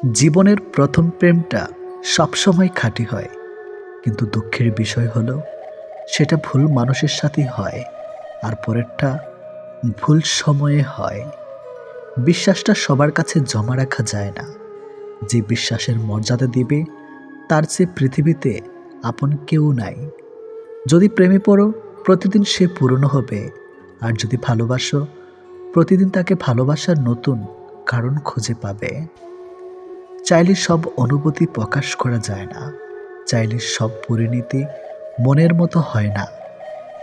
জীবনের প্রথম প্রেমটা সবসময় খাঁটি হয়, কিন্তু দুঃখের বিষয় হলো সেটা ভুল মানুষের সাথেই হয়, আর পরেরটা ভুল সময়ে হয়। বিশ্বাসটা সবার কাছে জমা রাখা যায় না। যে বিশ্বাসের মর্যাদা দিবে তার চেয়ে পৃথিবীতে আপন কেউ নাই। যদি প্রেমে পড়ো, প্রতিদিন সে পুরনো হবে। আর যদি ভালোবাসো, প্রতিদিন তাকে ভালোবাসার নতুন কারণ খুঁজে পাবে। চাইলে সব অনুভূতি প্রকাশ করা যায় না, চাইলে সব পরিণতি মনের মতো হয় না।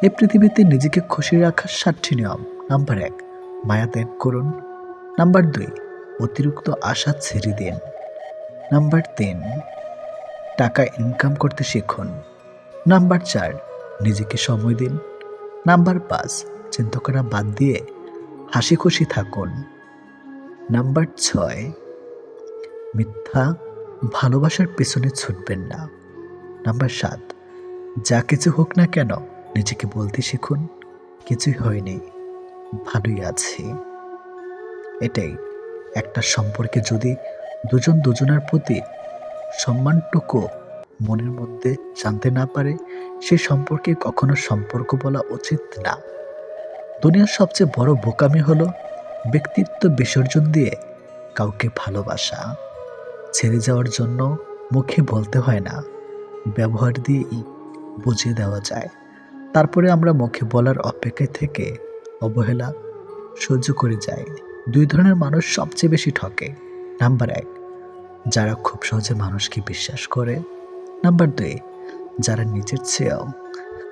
এ পৃথিবীতে নিজেকে খুশি রাখার 7টি নিয়ম। নাম্বার 1, মায়া ত্যাগ করুন। নাম্বার 2, অতিরিক্ত আশা ছেড়ে দিন। নাম্বার 3, টাকা ইনকাম করতে শিখুন। নাম্বার 4, নিজেকে সময় দিন। নাম্বার 5, চিন্তা করা বাদ দিয়ে হাসি খুশি থাকুন। নাম্বার 6, মিথ্যা ভালোবাসার পেছনে ছুটবেন না। নাম্বার 7, যা কিছু হোক না কেন নিজেকে বলতে শিখুন, কিছুই হয়নি, ভালোই আছি। এটাই একটা সম্পর্কে যদি দুজন দুজনের প্রতি সম্মানটুকু মনের মধ্যে জানতে না পারে, সে সম্পর্কে কখনো সম্পর্ক বলা উচিত না। দুনিয়ার সবচেয়ে বড় বোকামি হলো ব্যক্তিত্ব বিসর্জন দিয়ে কাউকে ভালোবাসা। ছেড়ে যাওয়ার জন্য মুখে বলতে হয় না, ব্যবহার দিয়েই বুঝিয়ে দেওয়া যায়। তারপরে আমরা মুখে বলার অপেক্ষায় থেকে অবহেলা সহ্য করে যাই। 2 ধরনের মানুষ সবচেয়ে বেশি ঠকে। নাম্বার 1, যারা খুব সহজে মানুষকে বিশ্বাস করে। নাম্বার 2, যারা নিজের চেয়েও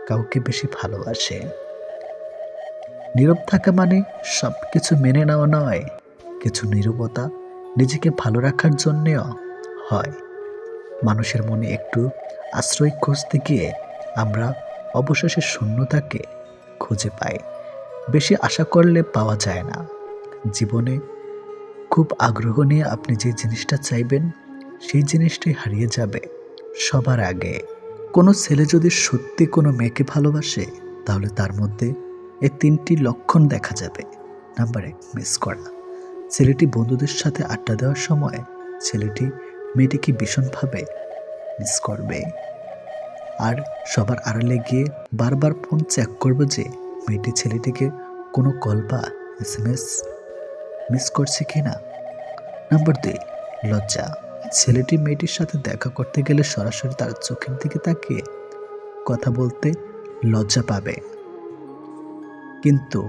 কাউকে বেশি ভালোবাসে। নীরব থাকা মানে সবকিছু মেনে নেওয়া নয়, কিছু নীরবতা নিজেকে ভালো রাখার জন্যেও হয়। মানুষের মনে একটু আশ্রয় খুঁজতে গিয়ে আমরা অবশেষে শূন্যতাকে খুঁজে পাই। বেশি আশা করলে পাওয়া যায় না। জীবনে খুব আগ্রহ নিয়ে আপনি যে জিনিসটা চাইবেন, সেই জিনিসটাই হারিয়ে যাবে সবার আগে। কোনো ছেলে যদি সত্যি কোনো মেয়েকে ভালোবাসে, তাহলে তার মধ্যে এই 3টি লক্ষণ দেখা যাবে। নাম্বার 1, মিস করা। ছেলেটি বন্ধুদের সাথে আড্ডা দেওয়ার সময় ছেলেটি মেয়েটিকে ভীষণভাবে মিস করবে, আর সবার আড়ালে গিয়ে বারবার ফোন চেক করবে যে মেয়েটি ছেলেটিকে কোনো কল বা SMS মিস করছে কিনা। নাম্বার 2, লজ্জা। ছেলেটি মেয়েটির সাথে দেখা করতে গেলে সরাসরি তার চোখের দিকে তাকিয়ে কথা বলতে লজ্জা পাবে, কিন্তু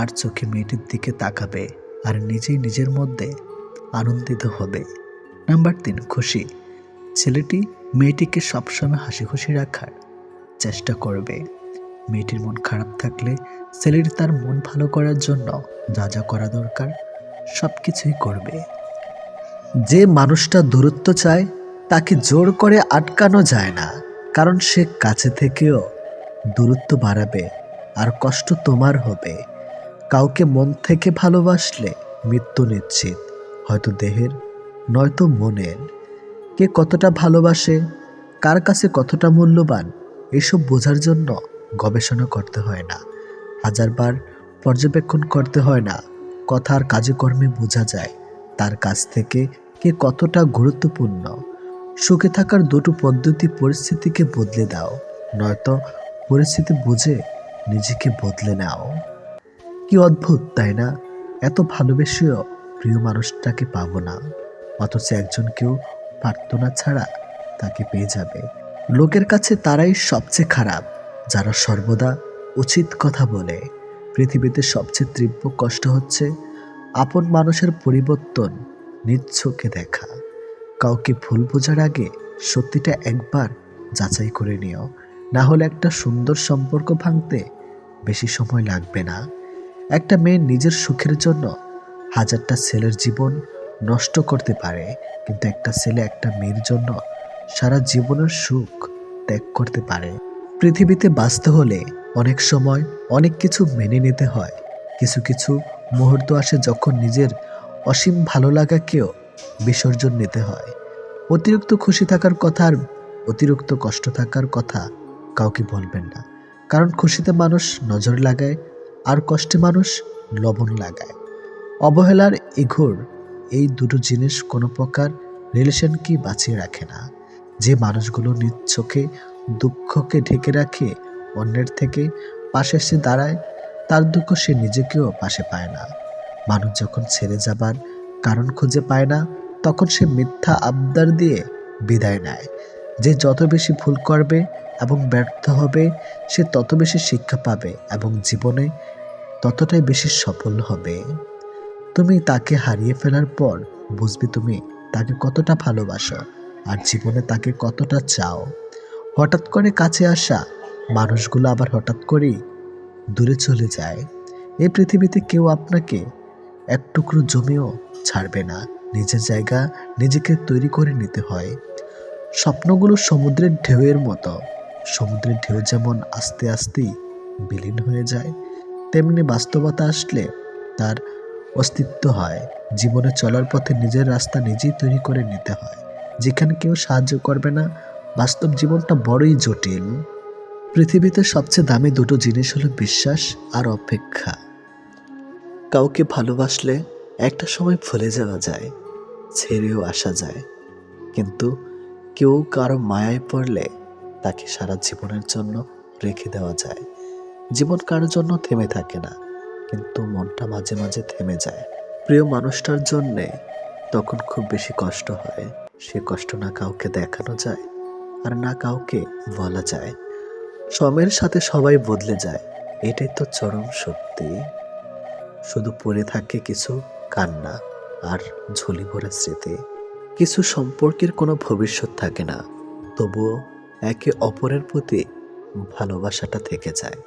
আর চোখে মেয়েটির দিকে তাকাবে আর নিজেই নিজের মধ্যে আনন্দিত হবে। নাম্বার 3, খুশি। ছেলেটি মেয়েটিকে সবসময় হাসি খুশি রাখার চেষ্টা করবে। মেয়েটির মন খারাপ থাকলে ছেলেটি তার মন ভালো করার জন্য যা যা করা দরকার সব কিছুই করবে। যে মানুষটা দূরত্ব চায় তাকে জোর করে আটকানো যায় না, কারণ সে কাছে থেকেও দূরত্ব বাড়াবে আর কষ্ট তোমার হবে। কাউকে মন থেকে ভালোবাসলে মৃত্যু নিশ্চিত, হয়তো দেহের নয়তো মনের। কে কতটা ভালোবাসে, কার কাছে কতটা মূল্যবান, এসব বোঝার জন্য গবেষণা করতে হয় না, হাজারবার পর্যবেক্ষণ করতে হয় না। কথার কাজে কর্মে বোঝা যায় তার কাছ থেকে কে কতটা গুরুত্বপূর্ণ। সুখে থাকার 2টো পদ্ধতি: পরিস্থিতিকে বদলে দাও, নয়তো পরিস্থিতি বুঝে নিজেকে বদলে নাও। কি অদ্ভুত তাই না? এত ভালোবেসেও প্রিয় মানুষটাকে পাবো না, অথচ একজনকেও প্রার্থনা ছাড়া তাকে পেয়ে যাবে। লোকের কাছে তারাই সবচেয়ে খারাপ যারা সর্বদা উচিত কথা বলে। পৃথিবীতে সবচেয়ে তীব্র কষ্ট হচ্ছে আপন মানুষের পরিবর্তন নিজ চোখে দেখা। কাউকে ভুল বোঝার আগে সত্যিটা একবার যাচাই করে নিও, না হলে একটা সুন্দর সম্পর্ক ভাঙতে বেশি সময় লাগবে না। একটা মেয়ে নিজের সুখের জন্য হাজারটা ছেলের জীবন নষ্ট করতে পারে, কিন্তু একটা ছেলে একটা মেয়ের জন্য সারা জীবনের সুখ ত্যাগ করতে পারে। পৃথিবীতে বাঁচতে হলে অনেক সময় অনেক কিছু মেনে নিতে হয়। কিছু কিছু মুহূর্ত আসে যখন নিজের অসীম ভালো লাগাকেও বিসর্জন নিতে হয়। অতিরিক্ত খুশি থাকার কথা আর অতিরিক্ত কষ্ট থাকার কথা কাউকে বলবেন না, কারণ খুশিতে মানুষ নজর লাগায় আর কষ্টে মানুষ লবণ লাগায়। অবহেলার ইঘোর এই দুটো জিনিস কোনো প্রকার রিলেশনকে বাঁচিয়ে রাখে না। যে মানুষগুলো নিজ চোখে দুঃখকে ঢেকে রাখে, অন্যের থেকে পাশে এসে দাঁড়ায়, তার দুঃখ সে নিজেকেও পাশে পায় না। মানুষ যখন ছেড়ে যাবার কারণ খুঁজে পায় না, তখন সে মিথ্যা আবদার দিয়ে বিদায় নেয়। যে যত বেশি ভুল করবে এবং ব্যর্থ হবে, সে তত বেশি শিক্ষা পাবে এবং জীবনে ততটাই বেশি সফল হবে। তুমি তাকে হারিয়ে ফেলার পর বুঝবে তুমি তাকে কতটা ভালোবাসো আর জীবনে তাকে কতটা চাও। হঠাৎ করে কাছে আসা মানুষগুলো আবার হঠাৎ করেই দূরে চলে যায়। এই পৃথিবীতে কেউ আপনাকে এক টুকরো জমিও ছাড়বে না। নিজের জায়গা নিজেকে তৈরি করে নিতে হয়। স্বপ্নগুলো সমুদ্রের ঢেউয়ের মতো। সমুদ্রের ঢেউ যেমন আস্তে আস্তেই বিলীন হয়ে যায়, তেমনি বাস্তবতা আসলে তার অস্তিত্ব হয়। জীবনে চলার পথে নিজের রাস্তা নিজেই তৈরি করে নিতে হয়। যেখানে কেউ সাহায্য করবে না, বাস্তব জীবনটা বড়ই জটিল। পৃথিবীতে সবচেয়ে দামি দুটো জিনিস হলো বিশ্বাস আর অপেক্ষা। কাউকে ভালোবাসলে একটা সময় ভুলে যাওয়া যায়, ছেড়েও আসা যায়, কিন্তু কেউ কারো মায়ায় পড়লে তাকে সারা জীবনের জন্য রেখে দেওয়া যায়। জীবন কারোর জন্য থেমে থাকে না, কিন্তু মনটা মাঝে মাঝে থেমে যায়। প্রিয় মানুষটার জন্যে তখন খুব বেশি কষ্ট হয়। সে কষ্ট না কাউকে দেখানো যায় আর না কাউকে বলা যায়। সময়ের সাথে সবাই বদলে যায়, এটাই তো চরম সত্যি। শুধু পড়ে থাকে কিছু কান্না আর ঝুলি ভরা স্মৃতি। কিছু সম্পর্কের কোনো ভবিষ্যৎ থাকে না, তবুও একে অপরের প্রতি ভালোবাসাটা থেকে যায়।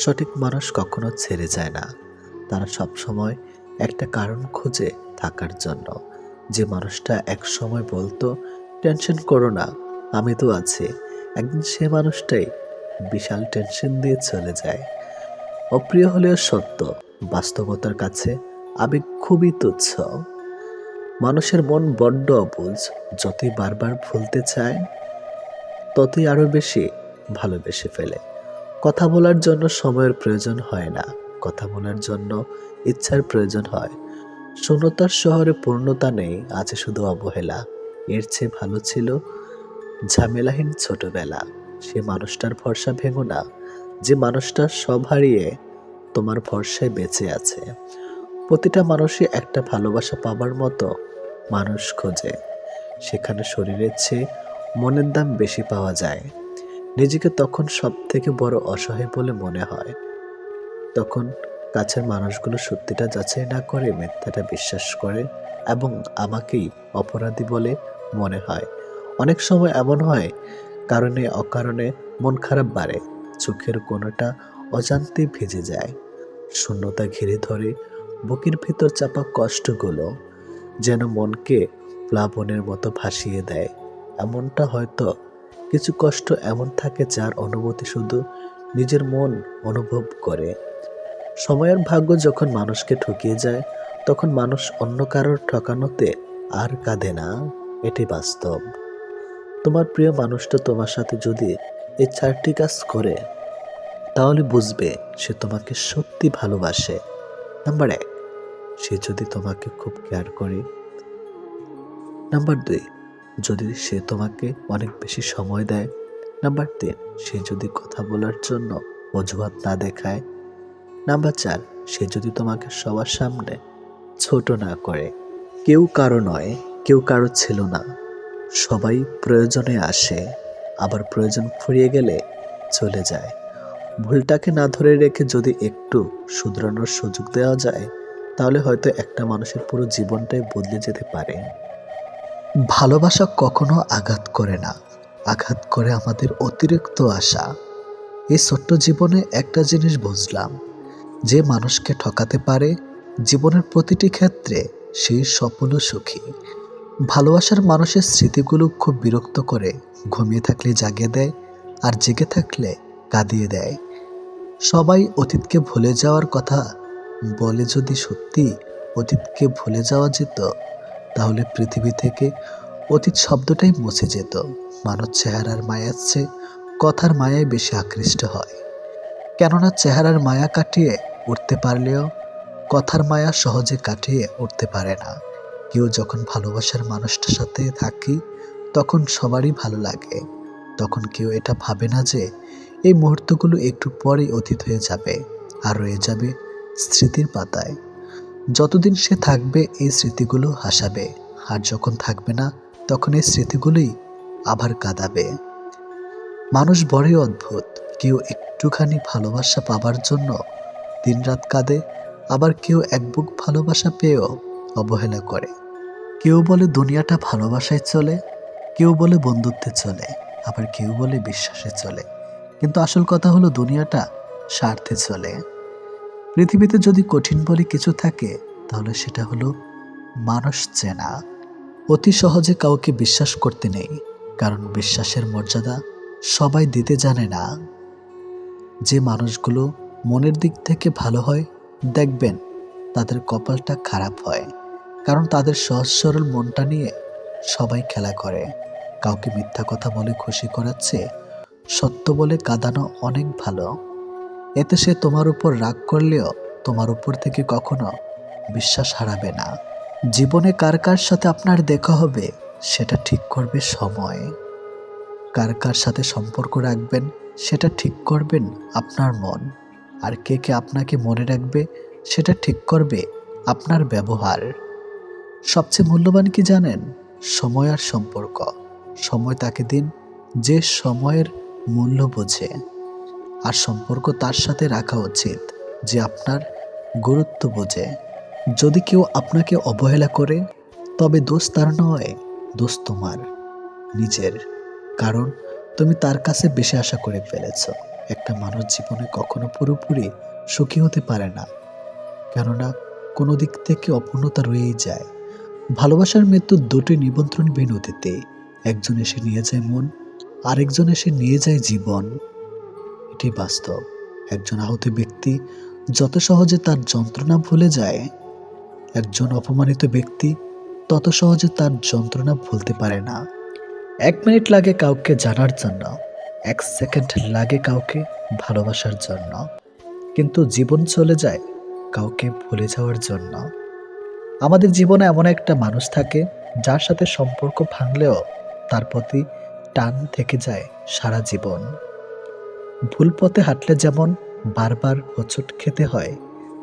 সঠিক মানুষ কখনো ছেড়ে যায় না, তারা সবসময় একটা কারণ খুঁজে থাকার জন্য। যে মানুষটা এক সময় বলতো টেনশন করো না, আমি তো আছি, একদিন সে মানুষটাই বিশাল টেনশন দিয়ে চলে যায়। অপ্রিয় হলেও সত্য, বাস্তবতার কাছে আবেগ খুবই তুচ্ছ। মানুষের মন বড্ড অবুঝ, যতই বারবার ভুলতে চায় ততই আরো বেশি ভালোবেসে ফেলে। কথা বলার জন্য সময়ের প্রয়োজন হয় না, কথা বলার জন্য ইচ্ছার প্রয়োজন হয়। শূন্যতার শহরে পূর্ণতা নেই, আছে শুধু অবহেলা। এর চেয়ে ভালো ছিল ঝামেলাহীন ছোটবেলা। সে মানুষটার ভরসা ভেঙো না, যে মানুষটা সব হারিয়ে তোমার ভরসায় বেঁচে আছে। প্রতিটা মানুষই একটা ভালোবাসা পাবার মতো মানুষ খোঁজে, সেখানে শরীরের চেয়ে মনের দাম বেশি পাওয়া যায়। নিজেকে তখন সব থেকে বড় অসহায় বলে মনে হয়। তখন কাছের মানুষগুলো সত্যিটা যাচাই না করে মিথ্যাটা বিশ্বাস করে এবং আমাকেই অপরাধী বলে মনে হয়। অনেক সময় এমন হয়, কারণে অকারণে মন খারাপ বাড়ে, চোখের কোণাটা অজান্তে ভিজে যায়, শূন্যতা ঘিরে ধরে বুকের ভিতর চাপা কষ্টগুলো যেন মনকে প্লাবনের মতো ভাসিয়ে দেয়। এমনটা হয়তো কিছু কষ্ট এমন থাকে যার অনুভূতি শুধু নিজের মন অনুভব করে। সময়ের ভাগ্য যখন মানুষকে ঠকিয়ে যায়, তখন মানুষ অন্য কারোর ঠকানোতে আর কাঁদে না, এটি বাস্তব। তোমার প্রিয় মানুষটা তোমার সাথে যদি এই 4টি কাজ করে, তাহলে বুঝবে সে তোমাকে সত্যি ভালোবাসে। নাম্বার 1, সে যদি তোমাকে খুব কেয়ার করে। নাম্বার 2, যদি সে তোমাকে অনেক বেশি সময় দেয়। নাম্বার 3, সে যদি কথা বলার জন্য অজুহাত না দেখায়। নাম্বার 4, সে যদি তোমাকে সবার সামনে ছোট না করে। কেউ কারো নয়, কেউ কারো ছিল না। সবাই প্রয়োজনে আসে, আবার প্রয়োজন ফুরিয়ে গেলে চলে যায়। ভুলটাকে না ধরে রেখে যদি একটু শুধরানোর সুযোগ দেওয়া যায়, তাহলে হয়তো একটা মানুষের পুরো জীবনটাই বদলে যেতে পারে। ভালোবাসা কখনো আঘাত করে না, আঘাত করে আমাদের অতিরিক্ত আশা। এই ছোট্ট জীবনে একটা জিনিস বুঝলাম, যে মানুষকে ঠকাতে পারে জীবনের প্রতিটি ক্ষেত্রে সেই সফল ও সুখী। ভালোবাসার মানুষের স্মৃতিগুলো খুব বিরক্ত করে, ঘুমিয়ে থাকলে জাগিয়ে দেয় আর জেগে থাকলে কাঁদিয়ে দেয়। সবাই অতীতকে ভুলে যাওয়ার কথা বলে, যদি সত্যি অতীতকে ভুলে যাওয়া যেত, তাহলে পৃথিবী থেকে অতীত শব্দটাই মুছে যেত। মানুষ চেহারার মায়ার চেয়ে কথার মায়ায় বেশি আকৃষ্ট হয়, কেননা চেহারার মায়া কাটিয়ে উঠতে পারলেও কথার মায়া সহজে কাটিয়ে উঠতে পারে না। কেউ যখন ভালোবাসার মানুষটার সাথে থাকি তখন সবারই ভালো লাগে। তখন কেউ এটা ভাবে না যে এই মুহূর্তগুলো একটু পরেই অতীত হয়ে যাবে আর রয়ে যাবে স্মৃতির পাতায়। যতদিন সে থাকবে এই স্মৃতিগুলো হাসাবে, আর যখন থাকবে না তখন এই স্মৃতিগুলোই আবার কাঁদাবে। মানুষ বড়ই অদ্ভুত। কেউ একটুখানি ভালোবাসা পাবার জন্য দিনরাত কাঁদে, আবার কেউ এক বুক ভালোবাসা পেয়েও অবহেলা করে। কেউ বলে দুনিয়াটা ভালোবাসায় চলে, কেউ বলে বন্ধুত্বে চলে, আবার কেউ বলে বিশ্বাসে চলে। কিন্তু আসল কথা হলো দুনিয়াটা স্বার্থে চলে। পৃথিবীতে যদি কঠিন বলে কিছু থাকে তাহলে সেটা হলো মানুষ চেনা। অতি সহজে কাউকে বিশ্বাস করতে নেই, কারণ বিশ্বাসের মর্যাদা সবাই দিতে জানে না। যে মানুষগুলো মনের দিক থেকে ভালো হয় দেখবেন তাদের কপালটা খারাপ হয়, কারণ তাদের সহজ সরল মনটা নিয়ে সবাই খেলা করে। কাউকে মিথ্যা কথা বলে খুশি করাচ্ছে সত্য বলে কাঁদানো অনেক ভালো। এতে সে তোমার উপর রাগ করলেও তোমার উপর থেকে কখনো বিশ্বাস হারাবে না। জীবনে কার কার সাথে আপনার দেখা হবে সেটা ঠিক করবে সময়। কার কার সাথে সম্পর্ক রাখবেন সেটা ঠিক করবেন আপনার মন। আর কে কে আপনাকে মনে রাখবে সেটা ঠিক করবে আপনার ব্যবহার। সবচেয়ে মূল্যবান কি জানেন? সময় আর সম্পর্ক। সময় তাকে দিন যে সময়ের মূল্য বোঝে, আর সম্পর্ক তার সাথে রাখা উচিত যে আপনার গুরুত্ব বোঝে। যদি কেউ আপনাকে অবহেলা করে তবে দোষ তার নয়, দোষ তোমার নিজের। কারণ তুমি তার কাছে বেশি আশা করে ফেলেছ। একটা মানুষ জীবনে কখনো পুরোপুরি সুখী হতে পারে না, কেননা কোনো দিক থেকে অপূর্ণতা রয়েই যায়। ভালোবাসার মৃত্যু দুটি নিমন্ত্রণ বিনতিতে। একজন এসে নিয়ে যায় মন, আরেকজন এসে নিয়ে যায় জীবন। এটি বাস্তব। একজন আহত ব্যক্তি যত সহজে তার যন্ত্রণা ভুলে যায়, একজন অপমানিত ব্যক্তি তত সহজে তার যন্ত্রণা ভুলতে পারে না। 1 মিনিট লাগে কাউকে জানার জন্য, 1 সেকেন্ড লাগে কাউকে ভালোবাসার জন্য, কিন্তু জীবন চলে যায় কাউকে ভুলে যাওয়ার জন্য। আমাদের জীবনে এমন একটা মানুষ থাকে যার সাথে সম্পর্ক ভাঙলেও তার প্রতি টান থেকে যায় সারা জীবন। ভুল পথে হাঁটলে যেমন বারবার হোঁচট খেতে হয়,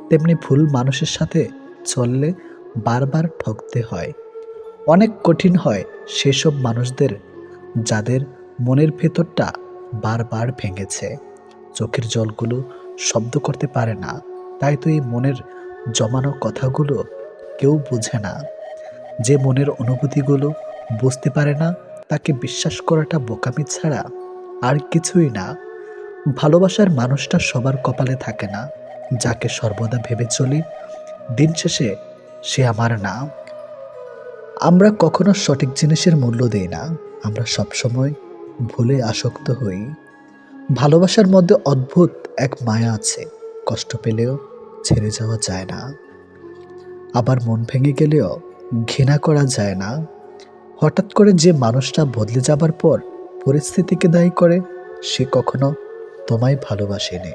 তেমনি ভুল মানুষের সাথে চললে বারবার ঠকতে হয়। অনেক কঠিন হয় সেসব মানুষদের যাদের মনের ভেতরটা বারবার ভেঙেছে। চোখের জলগুলো শব্দ করতে পারে না, তাই তো এই মনের জমানো কথাগুলো কেউ বুঝে না। যে মনের অনুভূতিগুলো বুঝতে পারে না তাকে বিশ্বাস করাটা বোকামি ছাড়া আর কিছুই না। ভালোবাসার মানুষটা সবার কপালে থাকে না। যাকে সর্বদা ভেবে চলি দিন শেষে সে আমার না। আমরা কখনো সঠিক জিনিসের মূল্য দেই না, আমরা সবসময় ভুলে আসক্ত হই। ভালোবাসার মধ্যে অদ্ভুত এক মায়া আছে, কষ্ট পেলেও ছেড়ে যাওয়া যায় না, আবার মন ভেঙে গেলেও ঘৃণা করা যায় না। হঠাৎ করে যে মানুষটা বদলে যাবার পর পরিস্থিতিকে দায়ী করে সে কখনো তোমায় ভালোবাসেনি।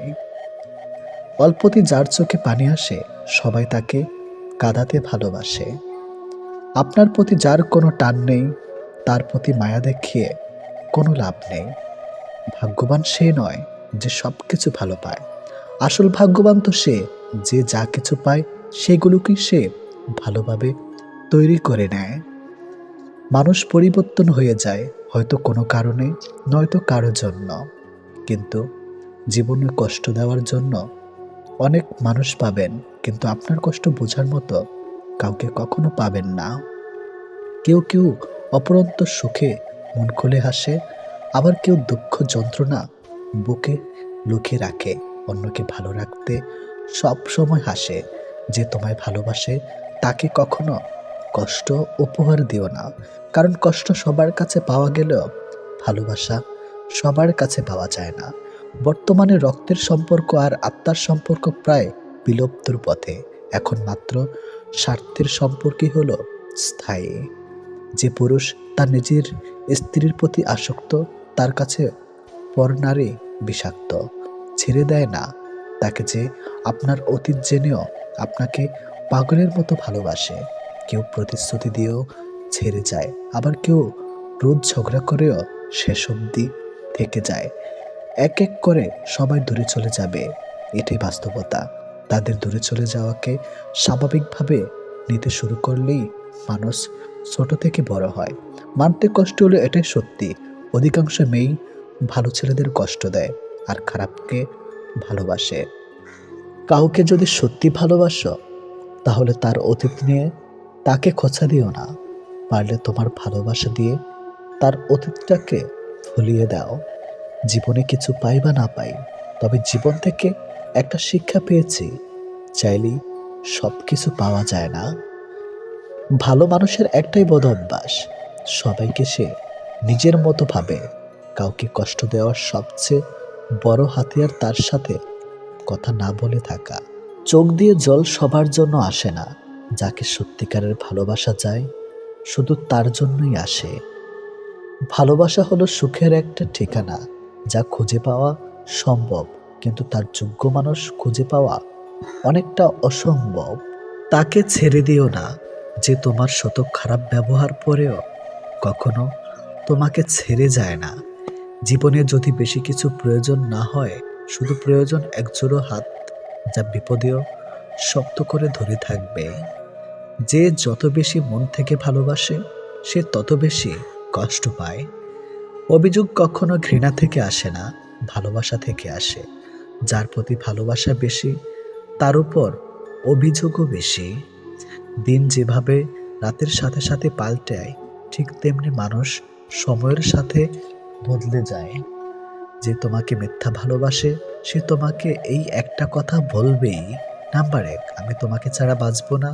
অল্পতে যার চোখে পানি আসে সবাই তাকে কাঁদাতে ভালোবাসে। আপনার প্রতি যার কোনো টান নেই তার প্রতি মায়া দেখিয়ে কোনো লাভ নেই। ভাগ্যবান সে নয় যে সব কিছু ভালো পায়, আসল ভাগ্যবান তো সে যে যা কিছু পায় সেগুলোকেই সে ভালোভাবে তৈরি করে নেয়। মানুষ পরিবর্তন হয়ে যায়, হয়তো কোনো কারণে, নয়তো কারো জন্য, কিন্তু জীবনে কষ্ট দেওয়ার জন্য অনেক মানুষ পাবেন, কিন্তু আপনার কষ্ট বোঝার মতো কাউকে কখনো পাবেন না। কেউ কেউ অপরন্ত সুখে মন খুলে হাসে, আবার কেউ দুঃখ যন্ত্রণা বুকে লুকিয়ে রাখে। অন্যকে ভালো রাখতে সব সময় হাসে। যে তোমায় ভালোবাসে তাকে কখনো কষ্ট উপহার দিও না, কারণ কষ্ট সবার কাছে পাওয়া গেলেও ভালোবাসা সবার কাছে পাওয়া যায় না। বর্তমানে রক্তের সম্পর্ক আর আত্মার সম্পর্ক প্রায় বিলুপ্তর পথে। এখন মাত্র স্বার্থের সম্পর্কই হলো স্থায়ী। যে পুরুষ তার নিজের স্ত্রীর প্রতি আসক্ত তার কাছে পর নারী বিষাক্ত। ছেড়ে দেয় না তাকে যে আপনার অতীত জেনেও আপনাকে পাগলের মতো ভালোবাসে। কেউ প্রতিশ্রুতি দিয়েও ছেড়ে যায়, আবার কেউ রোজ ঝগড়া করেও শেষ অবধি থেকে যায়। এক এক করে সবাই দূরে চলে যাবে, এটাই বাস্তবতা। তাদের দূরে চলে যাওয়াকে স্বাভাবিকভাবে নিতে শুরু করলেই মানুষ ছোট থেকে বড় হয়। মানতে কষ্ট হলে এটাই সত্যি, অধিকাংশ মেয়েই ভালো ছেলেদের কষ্ট দেয় আর খারাপকে ভালোবাসে। কাউকে যদি সত্যি ভালোবাসো তাহলে তার অতীত নিয়ে তাকে খোঁচা দিও না, পারলে তোমার ভালোবাসা দিয়ে তার অতীতটাকে ভুলিয়ে দাও। জীবনে কিছু পাই বা না পাই, তবে জীবন থেকে একটা শিক্ষা পেয়েছি, চাইলেই সব কিছু পাওয়া যায় না। ভালো মানুষের একটাই বদ অভ্যাস, সবাইকে সে নিজের মতো ভাবে। কাউকে কষ্ট দেওয়ার সবচেয়ে বড় হাতিয়ার তার সাথে কথা না বলে থাকা। চোখ দিয়ে জল সবার জন্য আসে না, যাকে সত্যিকারের ভালোবাসা যায় শুধু তার জন্যই আসে। ভালোবাসা হলো সুখের একটা ঠিকানা, যা খুঁজে পাওয়া সম্ভব, কিন্তু তার যোগ্য মানুষ খুঁজে পাওয়া অনেকটা অসম্ভব। তাকে ছেড়ে দিও না, যে তোমার শত খারাপ ব্যবহার পরেও কখনো তোমাকে ছেড়ে যায় না। জীবনে যদি বেশি কিছু প্রয়োজন না হয়, শুধু প্রয়োজন একজোড়ো হাত, যা বিপদেও শক্ত করে ধরে থাকবে। যে যত বেশি মন থেকে ভালোবাসে সে তত বেশি কষ্ট পায়। অভিযোগ কখনো ঘৃণা থেকে আসে না, ভালোবাসা থেকে আসে। যার প্রতি ভালোবাসা বেশি তার উপর অভিযোগও বেশি। দিন যেভাবে রাতের সাথে সাথে পাল্টায়, ঠিক তেমনি মানুষ সময়ের সাথে বদলে যায়। যে তোমাকে মিথ্যা ভালোবাসে সে তোমাকে এই একটা কথা বলবেই, নাম্বার 1, আমি তোমাকে ছাড়া বাঁচব না।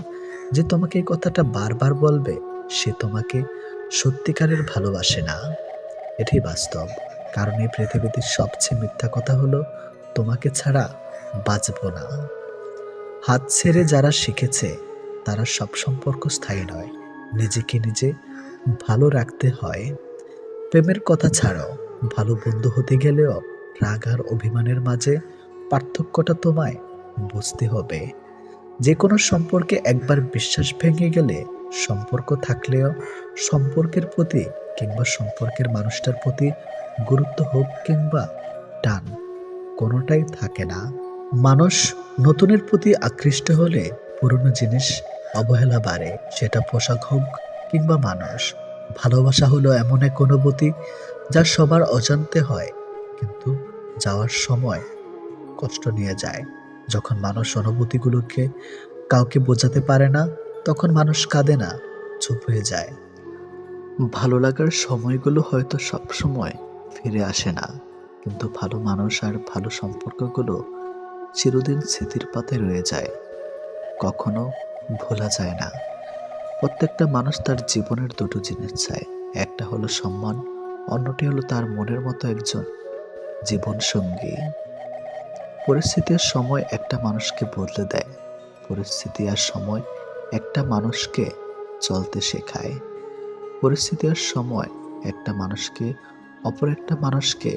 যে তোমাকে এই কথাটা বারবার বলবে সে তোমাকে সত্যিকারের ভালোবাসে না। এটাই বাস্তব, কারণ এই পৃথিবীতে সবচেয়ে মিথ্যা কথা হলো তোমাকে ছাড়া বাঁচব না। হাত ছেড়ে যারা শিখেছে তারা সব সম্পর্ক স্থায়ী নয়, নিজেকে নিজে ভালো রাখতে হয়। প্রেমের কথা ছাড়ো, ভালো বন্ধু হতে গেলেও রাগ আর অভিমানের মাঝে পার্থক্যটা তোমায় বুঝতে হবে। যে কোনো সম্পর্কে একবার বিশ্বাস ভেঙে গেলে সম্পর্ক থাকলেও সম্পর্কের প্রতি কিংবা সম্পর্কের মানুষটার প্রতি গুরুত্ব হোক কিংবা টান, কোনোটাই থাকে না। মানুষ নতুনের প্রতি আকৃষ্ট হলে পুরনো জিনিস অবহেলা বাড়ে, সেটা পোশাক হোক কিংবা মানুষ। ভালোবাসা হলো এমন এক অনুভূতি যা সবার অজান্তে হয়, কিন্তু যাওয়ার সময় কষ্ট নিয়ে যায়। যখন মানুষ অনুভূতিগুলোকে কাউকে বোঝাতে পারে না, তখন মানুষ কাঁদে না, চুপ হয়ে যায়। ভালো লাগার সময়গুলো হয়তো সব সময় ফিরে আসে না, কিন্তু ভালো মানুষ আর ভালো সম্পর্কগুলো চিরদিন স্মৃতির পাতায় রয়ে যায়, কখনো ভোলা যায় না। প্রত্যেকটা মানুষ তার জীবনের দুটো জিনিস চায়, একটা হলো সম্মান, অন্যটি হলো তার মনের মতো একজন জীবন সঙ্গী। পরিস্থিতির সময় একটা মানুষকে বদলে দেয়, পরিস্থিতি আর সময় একটা মানুষকে চলতে শেখায়। পরিস্থিতি আর সময় একটা মানুষকে অপর একটা মানুষকে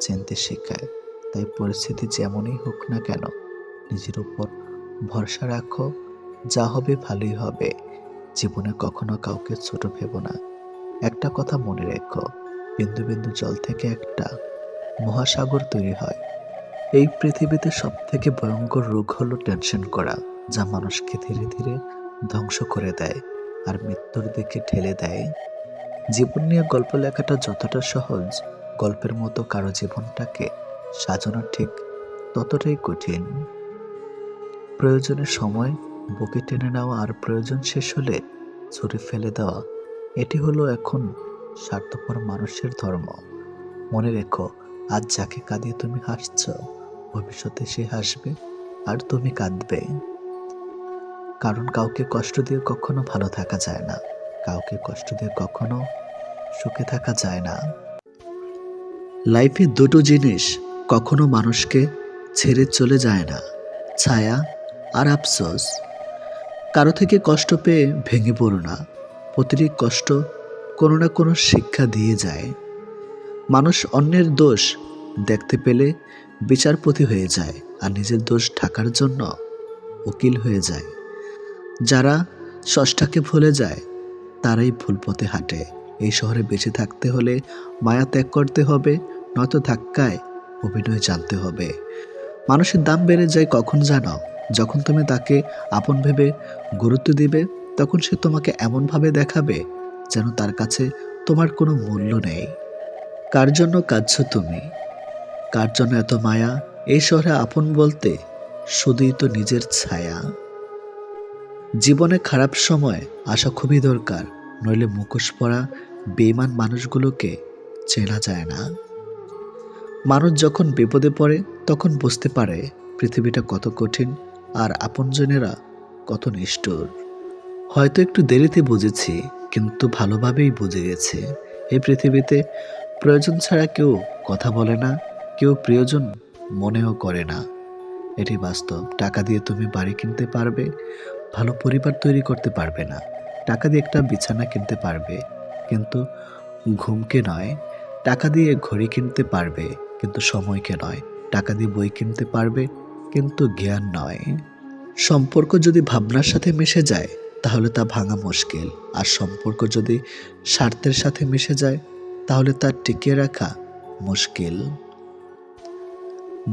চিনতে শেখায়। তাই পরিস্থিতি যেমনই হোক না কেন, নিজের উপর ভরসা রাখো, যা হবে ভালোই হবে। জীবনে কখনো কাউকে ছোট ভেবো না। একটা কথা মনে রেখো, বিন্দু বিন্দু জল থেকে একটা মহাসাগর তৈরি হয়। এই পৃথিবীতে সব থেকে ভয়ঙ্কর রোগ হলো টেনশন করা, যা মানুষকে ধীরে ধীরে ধ্বংস করে দেয় আর মৃত্যুর দিকে ঠেলে দেয়। জীবন নিয়ে গল্প লেখাটা যতটা সহজ, গল্পের মতো কারো জীবনটাকে সাজানো ঠিক ততটাই কঠিন। প্রয়োজনের সময় বুকে টেনে নেওয়া আর প্রয়োজন শেষ হলে ছুঁড়ে ফেলে দেওয়া, এটি হলো এখন স্বার্থপর মানুষের ধর্ম। মনে রেখো, আজ যাকে কাঁদিয়ে তুমি হাসছ, ভবিষ্যতে সে হাসবে আর তুমি কাঁদবে। কারণ কাউকে কষ্ট দিয়ে কখনো ভালো থাকা যায় না, কাউকে কষ্ট দিয়ে কখনো সুখে থাকা যায় না। লাইফে দুটো জিনিস কখনো মানুষকে ছেড়ে চলে যায় না, ছায়া আর আফসোস। কারো থেকে কষ্ট পেয়ে ভেঙে পড়ো না, প্রতিটি কষ্ট কোনো না কোনো শিক্ষা দিয়ে যায়। মানুষ অন্যের দোষ দেখতে পেলে বিচারপতি হয়ে যায় আর নিজের দোষ ঢাকার জন্য উকিল হয়ে যায়। যারা ষষ্ঠাকে ভুলে যায় তারাই ভুল পথে হাঁটে। এই শহরে বেঁচে থাকতে হলে মায়া ত্যাগ করতে হবে, নয়তো ধাক্কায় অভিনয় জানতে হবে। মানুষের দাম বেড়ে যায় কখন জানো? যখন তুমি তাকে আপন ভেবে গুরুত্ব দিবে, তখন সে তোমাকে এমনভাবে দেখাবে যেন তার কাছে তোমার কোনো মূল্য নেই। কার জন্য কাঁদছো তুমি? কার জন্য এত মায়া? এই শহরে আপন বলতে শুধুই তো নিজের ছায়া। জীবনে খারাপ সময় আসা খুবই দরকার, নইলে মুখোশ পরা বেঈমান মানুষগুলোকে চেনা যায় না। মানুষ যখন বিপদে পড়ে তখন বুঝতে পারে পৃথিবীটা কত কঠিন আর আপনজনেরা কত নিষ্ঠুর। হয়তো একটু দেরিতে বুঝেছি, কিন্তু ভালোভাবেই বুঝে গেছে। এই পৃথিবীতে প্রয়োজন ছাড়া কেউ কথা বলে না, কেউ প্রিয়জন মনেও করে না। এটি বাস্তব। টাকা দিয়ে তুমি বাড়ি কিনতে পারবে, ভালো পরিবার তৈরি করতে পারবে না। টাকা দিয়ে একটা বিছানা কিনতে পারবে, কিন্তু ঘুমকে নয়। টাকা দিয়ে ঘড়ি কিনতে পারবে, কিন্তু সময়কে নয়। টাকা দিয়ে বই কিনতে পারবে, কিন্তু জ্ঞান নয়। সম্পর্ক যদি ভাবনার সাথে মিশে যায় তাহলে তা ভাঙা মুশকিল, আর সম্পর্ক যদি স্বার্থের সাথে মিশে যায় তাহলে তা টিকিয়ে রাখা মুশকিল।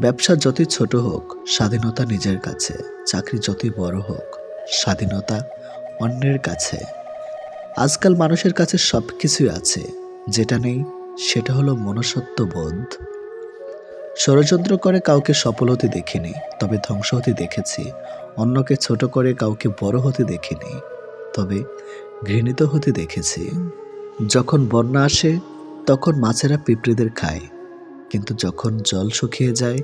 ব্যবসা যতই ছোট হোক, স্বাধীনতা নিজের কাছে। চাকরি যতই বড় হোক, স্বাধীনতা অন্যের কাছে। আজকাল মানুষের কাছে সব কিছুই আছে, যেটা নেই সেটা হলো মনুষ্যত্ব বোধ। ষড়যন্ত্র করে কাউকে সফল হতে দেখিনি, তবে ধ্বংস হতে দেখেছি। অন্যকে ছোট করে কাউকে বড় হতে দেখিনি, তবে ঘৃণিত হতে দেখেছি। যখন বন্যা আসে তখন মাছেরা পিঁপড়েদের খায়, কিন্তু যখন জল শুকিয়ে যায়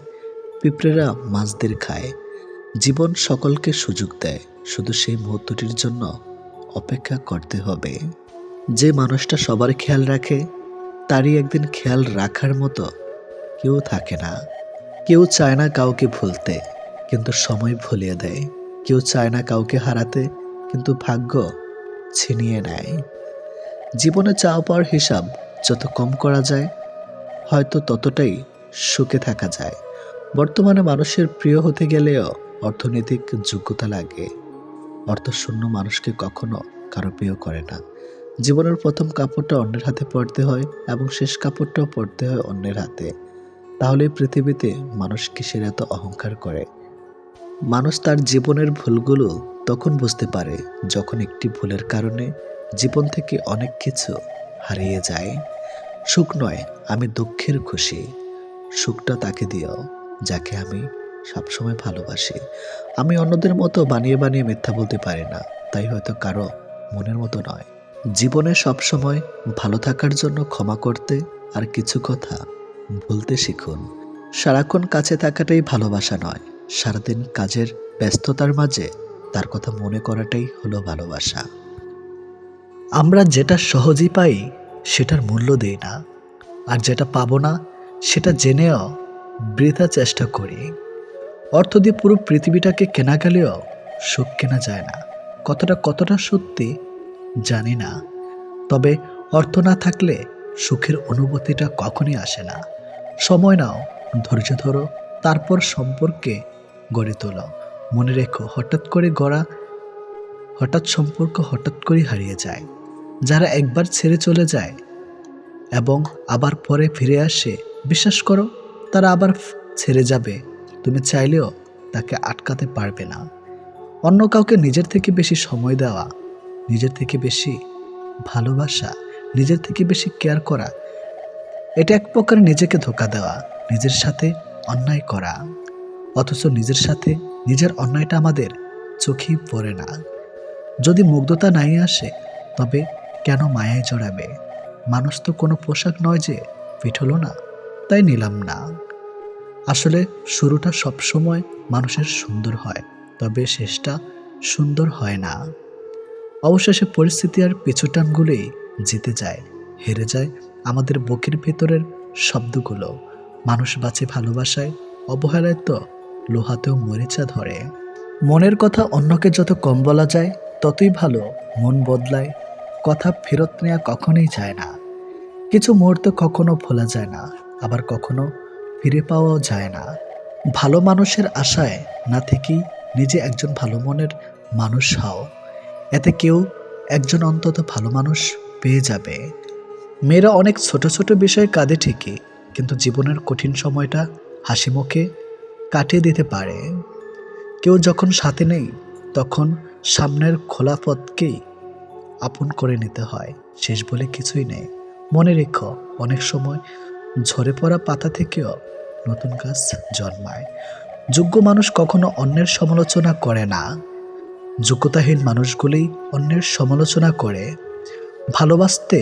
পিঁপড়েরা মাছদের খায়। জীবন সকলকে সুযোগ দেয়, শুধু সেই মুহূর্তটির জন্য অপেক্ষা করতে হবে। যে মানুষটা সবার খেয়াল রাখে তারই একদিন খেয়াল রাখার মতো কেউ থাকে না। কেউ চায় না কাউকে ভুলতে, কিন্তু সময় ভুলিয়ে দেয়। কেউ চায় না কাউকে হারাতে, কিন্তু ভাগ্য ছিনিয়ে নেয়। জীবনে চাওয়া পাওয়ার হিসাব যত কম করা যায়, হয়তো ততটাই সুখে থাকা যায়। বর্তমানে মানুষের প্রিয় হতে গেলেও অর্থনৈতিক যোগ্যতা লাগে। অর্থশূন্য মানুষকে কখনো কারো প্রিয় করে না। জীবনের প্রথম কাপড়টা অন্যের হাতে পড়তে হয় এবং শেষ কাপড়টাও পড়তে হয় অন্যের হাতে। তাহলে পৃথিবীতে মানুষ কিসের এত অহংকার করে? মানুষ তার জীবনের ভুলগুলো তখন বুঝতে পারে যখন একটি ভুলের কারণে জীবন থেকে অনেক কিছু হারিয়ে যায়। সুখ নয়, আমি দুঃখের খুশি। সুখটা তাকে দিও যাকে আমি সবসময় ভালোবাসি। আমি অন্যদের মতো বানিয়ে বানিয়ে মিথ্যা বলতে পারি না, তাই হয়তো কারো মনের মতো নয়। জীবনে সবসময় ভালো থাকার জন্য ক্ষমা করতে আর কিছু কথা ভুলতে শিখুন। সারাক্ষণ কাছে থাকাটাই ভালোবাসা নয়, সারাদিন কাজের ব্যস্ততার মাঝে তার কথা মনে করাটাই হলো ভালোবাসা। আমরা যেটা সহজেই পাই সেটার মূল্য দেই না, আর যেটা পাবো না সেটা জেনেও বৃথা চেষ্টা করি। অর্থ দিয়ে পুরো পৃথিবীটাকে কেনা গেলেও সুখ কেনা যায় না। কতটা সত্যি জানি না, তবে অর্থ না থাকলে সুখের অনুভূতিটা কখনই আসে না। সময় নাও, ধৈর্য ধরো, তারপর সম্পর্কে গড়ে তোলো। মনে রেখো, হঠাৎ সম্পর্ক হঠাৎ করে হারিয়ে যায়। যারা একবার ছেড়ে চলে যায় এবং আবার পরে ফিরে আসে, বিশ্বাস করো তারা আবার ছেড়ে যাবে। তুমি চাইলেও তাকে আটকাতে পারবে না। অন্য কাউকে নিজের থেকে বেশি সময় দেওয়া, নিজের থেকে বেশি ভালোবাসা, নিজের থেকে বেশি কেয়ার করা, এটা এক প্রকার নিজেকে ধোঁকা দেওয়া, নিজের সাথে অন্যায় করা। অথচ নিজের সাথে নিজের অন্যায়টা আমাদের চোখেই পড়ে না। যদি মুগ্ধতা নাই আসে তবে কেন মায়ায় জড়াবে? মানুষ তো কোনো পোশাক নয় যে ফিট হলো না তাই নিলাম না। আসলে শুরুটা সবসময় মানুষের সুন্দর হয়, তবে শেষটা সুন্দর হয় না। অবশেষে পরিস্থিতি আর পিছুটানগুলোই জিতে যায়, হেরে যায় আমাদের বুকের ভেতরের শব্দগুলো। মানুষ বাঁচে ভালোবাসায়, অবহেলায় তো লোহাতেও মরিচা ধরে। মনের কথা অন্যকে যত কম বলা যায় ততই ভালো। মন বদলায়, কথা ফেরত নেওয়া কখনোই যায় না। কিছু মুহূর্ত কখনো ভোলা যায় না, আবার কখনো ফিরে পাওয়াও যায় না। ভালো মানুষের আশায় না থেকেই নিজে একজন ভালো মনের মানুষ হও। এতে কেউ একজন অন্তত ভালো মানুষ পেয়ে যাবে। মেয়েরা অনেক ছোট ছোট বিষয়ে কাঁদে ঠিকই, কিন্তু জীবনের কঠিন সময়টা হাসি মুখে কাটিয়ে দিতে পারে। কেউ যখন সাথে নেই, তখন সামনের খোলা পথকেই আপন করে নিতে হয়। শেষ বলে কিছুই নেই। মনে রেখো, অনেক সময় ঝরে পড়া পাতা থেকেও নতুন গাছ জন্মায়। যোগ্য মানুষ কখনো অন্যের সমালোচনা করে না, যোগ্যতাহীন মানুষগুলি অন্যের সমালোচনা করে। ভালোবাসতে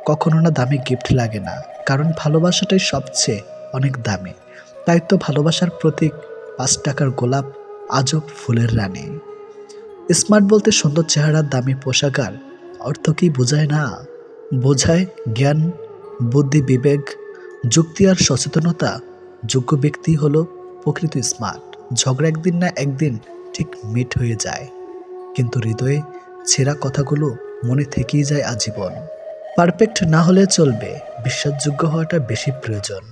কখনো না দামি গিফট লাগে না, কারণ ভালোবাসাটাই সবচেয়ে অনেক দামি। তাই তো ভালোবাসার প্রতীক ৫ টাকার গোলাপ আজব ফুলের রানী। স্মার্ট বলতে সুন্দর চেহারার, দামি পোশাক আর অর্থ কি বোঝায় না, বোঝায় জ্ঞান, বুদ্ধি, বিবেক, যুক্তি আর সচেতনতা। যোগ্য ব্যক্তি হলো প্রকৃত স্মার্ট। ঝগড়া একদিন না একদিন ঠিক মিট হয়ে যায়, কিন্তু হৃদয়ে ছেঁড়া কথাগুলো মনে থেকেই যায় আজীবন। পারফেক্ট না হলে চলবে, বিশ্বাসযোগ্য হওয়াটা বেশি প্রয়োজন।